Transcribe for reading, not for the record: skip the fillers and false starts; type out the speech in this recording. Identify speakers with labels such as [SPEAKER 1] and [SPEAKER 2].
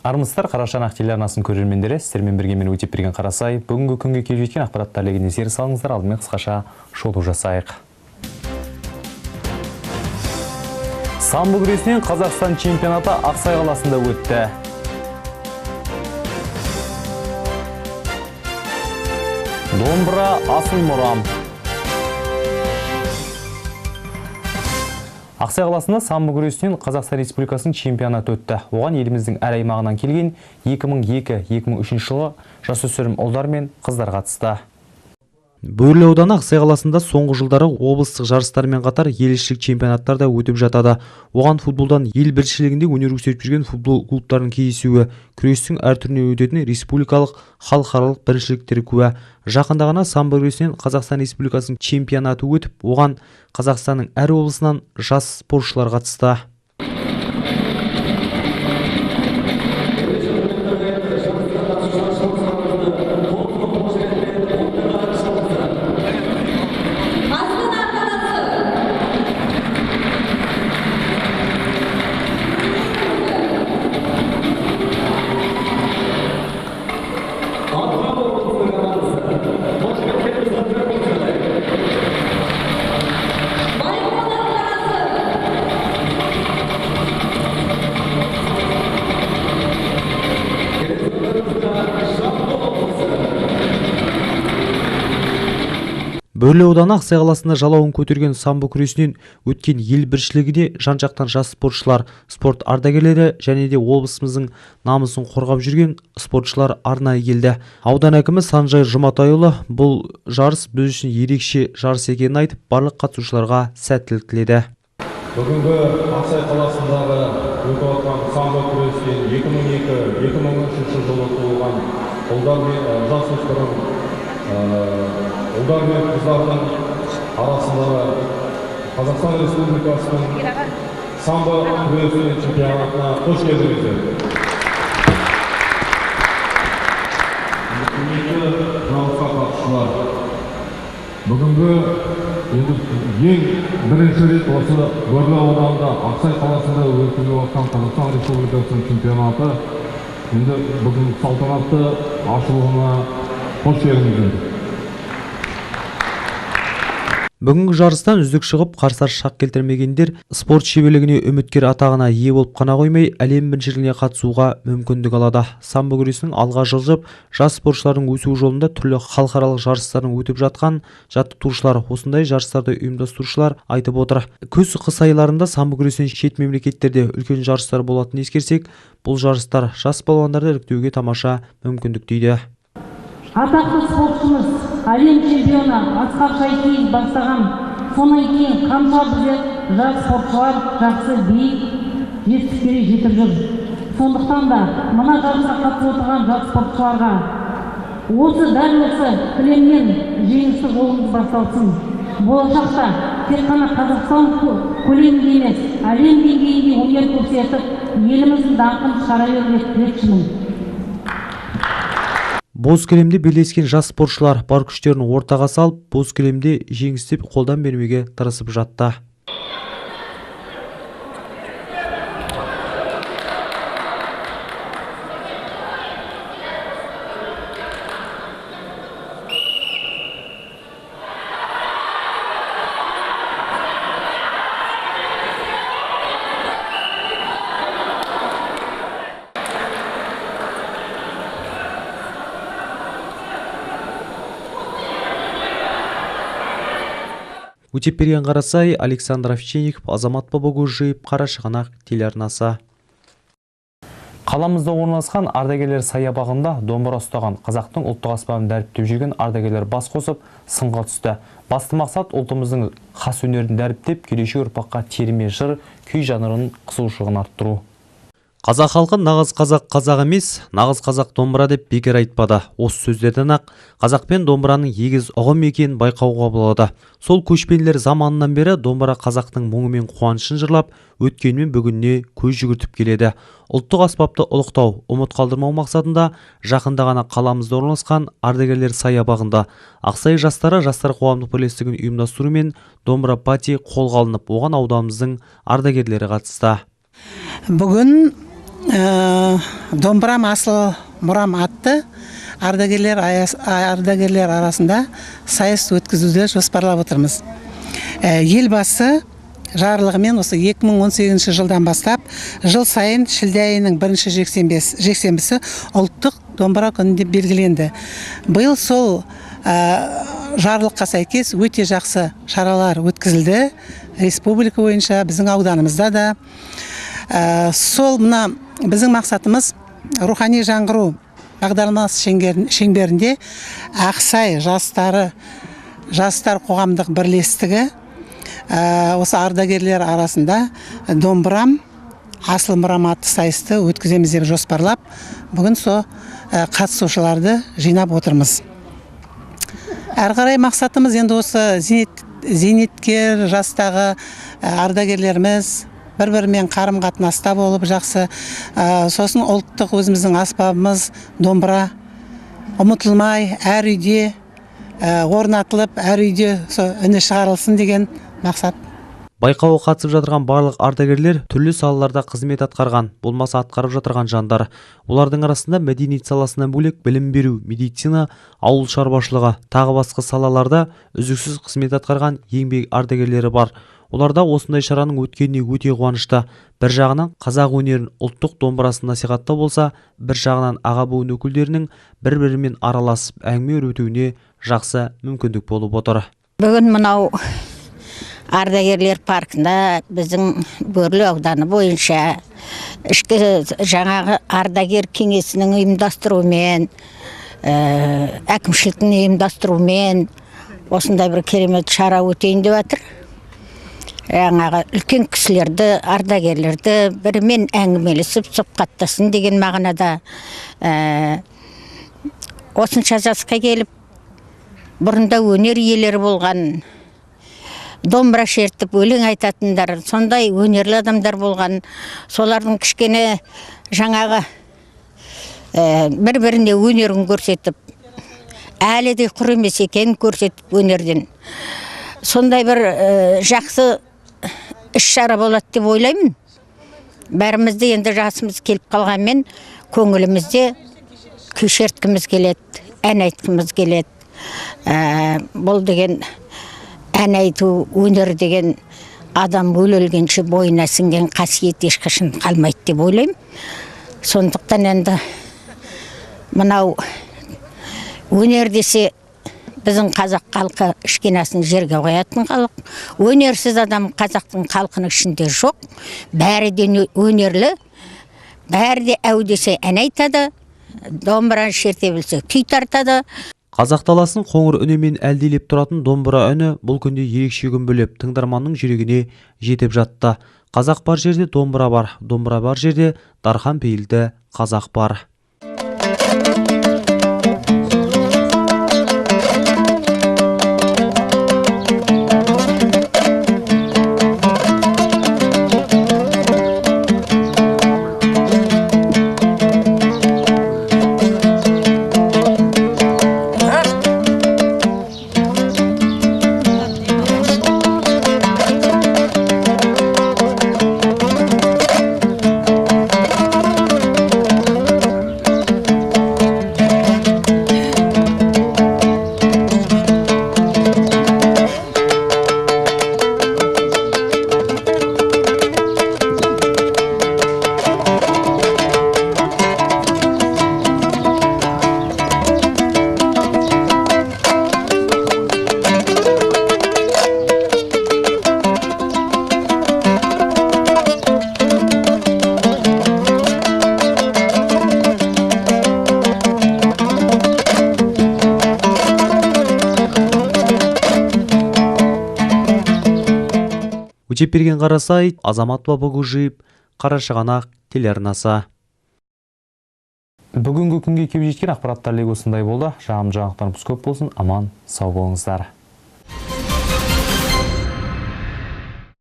[SPEAKER 1] Армысыздар, Қарашанақ телеарнасының көрермендері, сіздермен бірге мен өтеп берген Қарасай. Бүгінгі күнге келіп жеткен ақпараттар легіне зер салыңыздар, алдымен қысқаша шолу жасайық. Самбо күресінен Қазақстан чемпионаты Ақсай қаласында өтті. Домбыра асыл мұрам. Ақсай қаласында самбо күресінен Қазақстан Республикасының чемпионаты өтті. Оған еліміздің әр аймағынан келген 2002-2003 жылы жасөспірім ұлдар мен қыздар қатысты.
[SPEAKER 2] Бөрлі ауданы Ақсай қаласында соңғы жылдары облыстық жарыстармен қатар елішілік чемпионаттар да өтіп жатады. Оған футболдан ел біріншілігінде өнер көрсетіп жүрген футбол клубтарының кездесуі, күрестің әр түрінен өтетін республикалық, халықаралық біріншіліктері куә. Жақында ғана самбо күресінен Қазақстан Республикасының чемпионаты өтіп, оған Қазақстанның әр облысынан жас спортшылар қатысты. Бөрлі ауданы Ақсай қаласында жалауын көтерген самбо күресінен өткен ел біріншілігіне жан-жақтан жас спортшылар, спорт ардагерлері және де облысымыздың намысын қорғап жүрген спортшылар арнайы келді. Аудан әкімі Санжай Жұматайұлы бұл жарыс біз үшін ерекше жарыс екенін айтып, барлық қатысушыларға сәттілік тіледі.
[SPEAKER 3] Бүгінгі Ақсай қаласындағы өтіп жатқан самбо күресінен 2002-2003 жылы туылған ұлдар мен жасөспірім ұлдар мен қыздардың арасындағы Қазақстан Республикасының самбо күресінен чемпионатына қош келдіңіздер. Құрметті жарысқа қатысушылар, бүгінгі ең бірінші рет осы Бөрлі ауданында Ақсай қаласында өтіп жатқан Қазақстан Республикасының чемпионаты бүгін салтанатты ашылуына қош келдіңіздер.
[SPEAKER 2] Бүгінгі жарыстан үздік шығып, қарсар шақ келтірмегендер спорт шеберлігіне үміткер атағына ие болып қана қоймай, әлем біріншілігіне қатысуға мүмкіндік алады. Самбо күресінің алға жылжып, жас спортшылардың өсу жолында түрлі халықаралық жарыстардың өтіп жатқан жаттықтырушылар, осындай жарыстарды ұйымдастырушылар айтып отыр. Күз қыс айларында самбо күресінен шет мемлекеттерде үлкен жарыстар болатынын ескерсек, бұл жарыстар жас балуандарды іріктеуге тамаша мүмкіндік дейді.
[SPEAKER 4] Атақты спортшымыз, әлем чемпионы Асқар Шайкеев бастаған, сонан кейін қанша біздер жас спортшылар жақсы биік жетістіктерге жетіп жүр. Сондықтан да мына жарысқа қатысып отырған жас спортшыларға дәл осы кілемнен жеңісті жолымыз басталсын. Болашақта тек қана Қазақстан көлемінде емес, әлем деңгейінде өнер көрсетіп, еліміздің даңқын шығара беруге тілекшімін.
[SPEAKER 2] Боз кілемде белдескен жас спортшылар бар күштерін ортаға салып, боз кілемде жеңісті қолдан бермеуге тырысып жатты. Өтеп берген Қарасай, Александр Овчинников, Азамат Бабагөжиев, Қарашығанақ телеарнасы.
[SPEAKER 1] Қаламызда орналасқан ардагерлер саябағында домбыра ұстаған қазақтың ұлттық аспабын дәріптеп жүрген ардагерлер бас қосып сынға түсті. Басты мақсат ұлтымыздың хас өнерін дәріптеп, келешек ұрпаққа терме жыр, күй жанрының қызығушылығын арттыру.
[SPEAKER 2] Қазақ халқы нағыз қазақ емес, нағыз қазақ домбыра деп бекер айтпады. Осы сөздерден ақ қазақ пен домбыраның егіз ұғым екенін байқауға болады. Сол көшпенділер заманынан бері домбыра қазақтың мұңы мен қуанышын жырлап, өткенмен бүгініне көз жүгіртіп келеді. Ұлттық аспапты ұлықтау, ұмыт қалдырмау мақсатында жақында ғана қаламызда орналасқан ардагерлер саябағында Ақсай жастар қоғамдық бірлестігінің ұйымдастыруымен домбыра пати қолға алынып, оған ауданымыздың ардагерлері қатысты.
[SPEAKER 5] Бүгін Домбырам асыл мұрам атты ардагерлер арасында сайыс өткізуді жоспарлап отырмыз. Елбасы жарлығымен осы 2018 жылдан бастап жыл сайын шілде айының бірінші жексенбісі ұлттық домбыра күні деп белгіленді. Биыл сол жарлыққа сәйкес өте жақсы шаралар өткізілді. Республика бойынша біздің ауданымызда да. Сол мына біздің мақсатымыз рухани жаңғыру бағдарламасы шеңберінде Ақсай жастар қоғамдық бірлестігі осы ардагерлер арасында домбырам асыл мұрам атты сайысты өткіземіз деп жоспарлап, бүгін со қатысушыларды жинап отырмыз. Әрі қарай мақсатымыз енді осы зейнеткер жастағы ардагерлеріміз бір-бірімен қарым-қатынаста болып жақсы, сосын ұлттық өзіміздің аспабымыз домбыра ұмытылмай әр үйде орнатылып, әр үйде үні шығарылсын деген мақсат.
[SPEAKER 2] Байқауға қатысып жатырған барлық ардагерлер түрлі салаларда қызмет атқарған, болмаса атқарып жатырған жандар. Олардың арасында мәдениет саласынан бөлек білім беру, медицина, ауыл шаруашылығы, тағы басқа салаларда үздіксіз қызмет атқарған еңбек ардагерлері бар. Оларда осындай шараның өткеніне өте қуанышты. Бір жағынан қазақ өнерін, ұлттық домбырасын насихаттау болса, бір жағынан аға буын өкілдерінің бір-бірімен араласып әңгіме өрбітуіне жақсы мүмкіндік болып отыр.
[SPEAKER 6] Бүгін мынау ардагерлер паркында біздің Бөрлі ауданы бойынша ішкі жаңағы ардагер кеңесінің ұйымдастыруымен, әкімшіліктің ұйымдастыруымен осындай бір керемет шара өтейін деп жатыр. Жаңағы үлкен кісілерді, ардагерлерді бірімен әңгімелесіп сұхбаттасын деген мағынада осынша жасқа келіп, бұрында өнер иелері болған, домбыра шертіп өлең айтатындар, сондай өнерлі адамдар болған, солардың кішкене жаңағы бір-біріне өнерін көрсетіп, әлі де құр емес екенін көрсетіп өнерден. Сондай бір жақсы іс-шара болады деп ойлаймын. Бәрімізді енді жасымыз келіп қалғанмен көңілімізде күй шерткіміз келеді, ән айтқымыз келеді. Бұл деген ән айту, өнер деген адам өлгенше бойына сіңген қасиет ешқашан қалмайды деп ойлаймын. Сондықтан енді мынау өнер десе біздің қазақ халқы ішкенасын жерге қоятын халық. Өнерсіз адам қазақтың халқының ішінде жоқ. Бәрі де өнерлі, бәрі де әу десе ән айтады, домбыраны шерте білсе күй тартады.
[SPEAKER 2] Қазақ даласын қоңыр үнімен әлдилеп тұратын домбыра үні бұл күнде ерекше күн бөліп, тыңдарманның жүрегіне жетіп жатты. Қазақ бар жерде домбыра бар, домбыра бар жерде дархан пейілді қазақ бар. Өтепберген Қарасай, Азамат Бабагужиев, Қарашығанақ телеарнасы.
[SPEAKER 1] Бүгінгі күнге келіп жеткен ақпараттар легі осындай болды. Жаңалықтарымыз көп болсын, аман, сау болыңыздар.